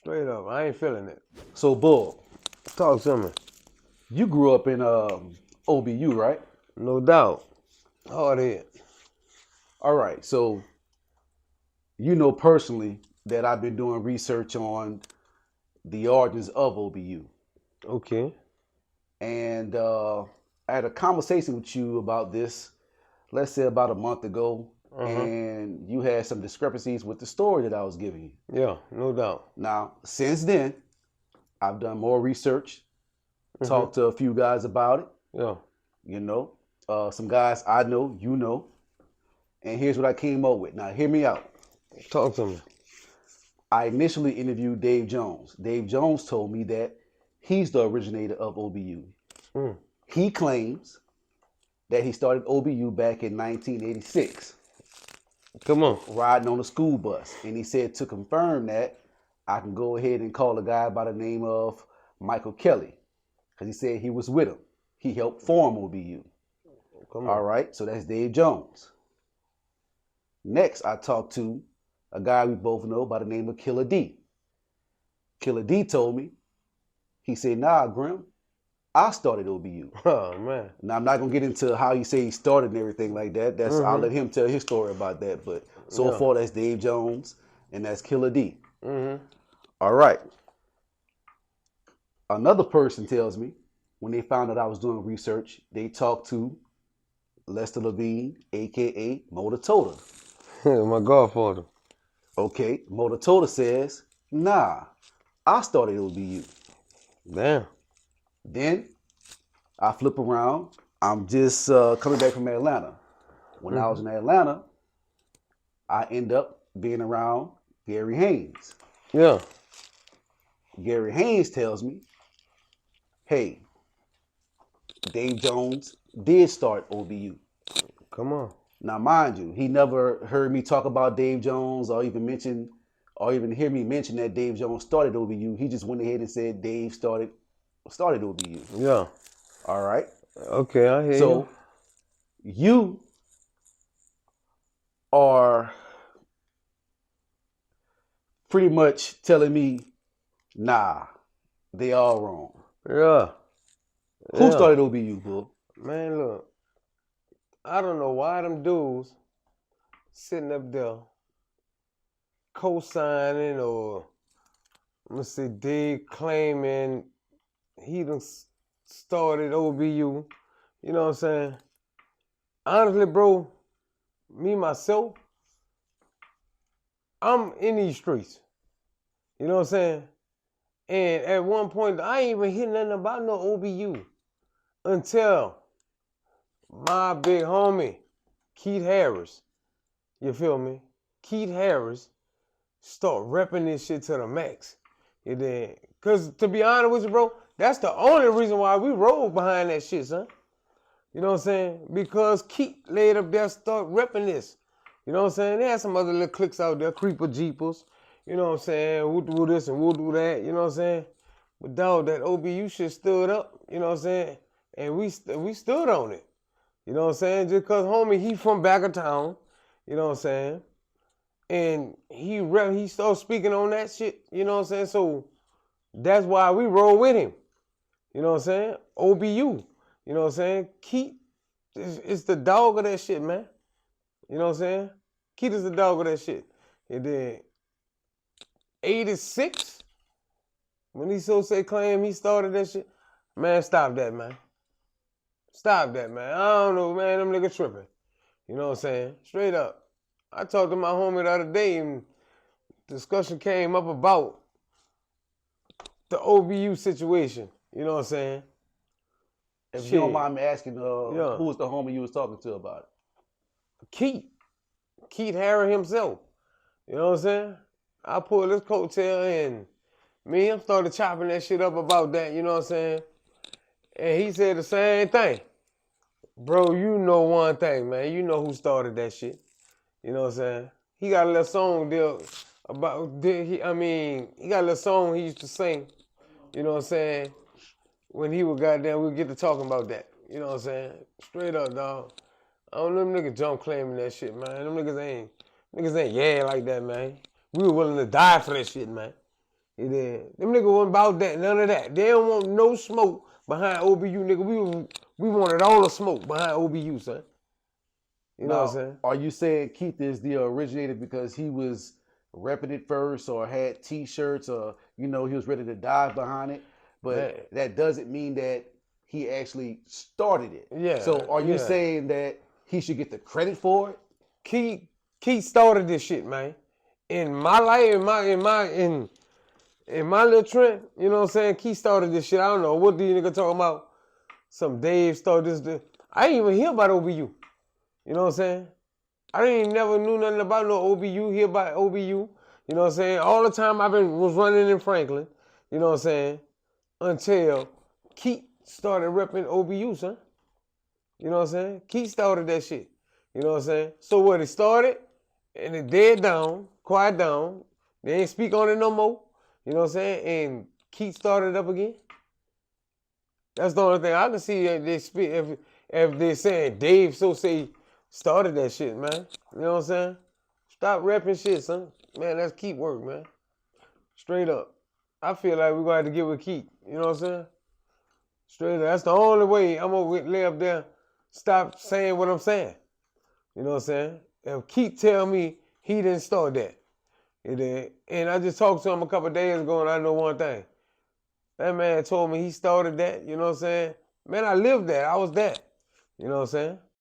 Straight up, I ain't feeling it. So, Bull, Talk to me. you grew up in OBU, right? No doubt. Hard head. All right. So, you know personally that I've been doing research on the origins of OBU. Okay. And I had a conversation with you about this, let's say about a month ago, and you had some discrepancies with the story that I was giving you. Yeah, no doubt. Now, since then, I've done more research, talked to a few guys about it, Yeah. you know, some guys I know, you know, and here's what I came up with. Now, hear me out. Talk to me. I initially interviewed Dave Jones. Dave Jones told me that he's the originator of OBU. He claims that he started OBU back in 1986, Come on. riding on a school bus. And he said to confirm that, I can go ahead and call a guy by the name of Michael Kelly, because he said he was with him. He helped form OBU. Come on. All right, so that's Dave Jones. Next, I talked to a guy we both know by the name of Killer D. Killer D told me, he said, nah, Grim, I started OBU. Oh, man. Now, I'm not going to get into how you say he started and everything like that. That's I'll let him tell his story about that. But so far, that's Dave Jones, and that's Killer D. All right. Another person tells me, when they found out I was doing research, they talked to Lester Levine, a.k.a. Motor My godfather. Okay, Motor says, nah, I started OBU. Damn. Then I flip around. I'm just coming back from Atlanta. When I was in Atlanta, I end up being around Gary Haynes. Yeah. Gary Haynes tells me, hey, Dave Jones did start OBU. Come on. Now, mind you, he never heard me talk about Dave Jones or even hear me mention that Dave Jones started OBU. He just went ahead and said Dave started OBU. Yeah. All right. Okay, I hear you. So you are pretty much telling me, nah, they all wrong. Yeah. Who started OBU, Bull? Man, look. I don't know why them dudes sitting up there co-signing or I'm gonna say Dave claiming he done started OBU. You know what I'm saying? Honestly, bro, me myself, I'm in these streets. You know what I'm saying? And at one point, I ain't even hear nothing about no OBU until my big homie, Keith Harris, you feel me? Keith Harris start repping this shit to the max. And then, cause to be honest with you, bro, that's the only reason why we roll behind that shit, son. You know what I'm saying? Because Keith laid up there, start repping this. You know what I'm saying? They had some other little cliques out there, creeper jeepers. You know what I'm saying? We'll do this and we'll do that. You know what I'm saying? But dog, that OBU shit stood up. You know what I'm saying? And we stood on it. You know what I'm saying? Just cause homie, he from back of town. You know what I'm saying? And he started speaking on that shit. You know what I'm saying? So that's why we roll with him. You know what I'm saying? OBU. You know what I'm saying? Keith is the dog of that shit, man. You know what I'm saying? Keith is the dog of that shit. And then 86, when he claim he started that shit, man, stop that, man. Stop that, man. I don't know, man. Them niggas tripping. You know what I'm saying? Straight up. I talked to my homie the other day and discussion came up about the OBU situation. You know what I'm saying? If you don't mind me asking, who was the homie you was talking to about it? Keith Harris himself. You know what I'm saying? I pulled this coattail and me and him started chopping that shit up about that, you know what I'm saying? And he said the same thing. Bro, you know one thing, man. You know who started that shit. You know what I'm saying? He got a little song there about, he got a little song he used to sing, you know what I'm saying? When he was goddamn, we'll get to talking about that. You know what I'm saying? Straight up, dog. I don't know them niggas jump claiming that shit, man. Them niggas ain't yeah like that, man. We were willing to die for that shit, man. You did. Them niggas wasn't about that, none of that. They don't want no smoke behind OBU, nigga. We wanted all the smoke behind OBU, son. You know what I'm saying? Are you saying Keith is the originator because he was repping it first or had T-shirts or, he was ready to dive behind it? But that doesn't mean that he actually started it. Yeah. So are you saying that he should get the credit for it? Keith started this shit, man. In my life, in my little trend, you know what I'm saying? Keith started this shit. I don't know. What these niggas talking about? Some Dave started this. I ain't even hear about OBU. You know what I'm saying? I didn't never knew nothing about no OBU, hear about OBU. You know what I'm saying? All the time was running in Franklin. You know what I'm saying? Until Keith started repping OBU, son. You know what I'm saying? Keith started that shit. You know what I'm saying? So what, it started, and it dead down, quiet down. They ain't speak on it no more. You know what I'm saying? And Keith started up again. That's the only thing I can see that they speak if they're saying Dave so say started that shit, man. You know what I'm saying? Stop repping shit, son. Man, that's Keith work, man. Straight up. I feel like we're gonna have to get with Keith. You know what I'm saying? Straight up. That's the only way I'm gonna lay up there, stop saying what I'm saying. You know what I'm saying? If Keith tell me he didn't start that. And I just talked to him a couple of days ago and I know one thing. That man told me he started that, you know what I'm saying? Man, I lived that. I was that. You know what I'm saying?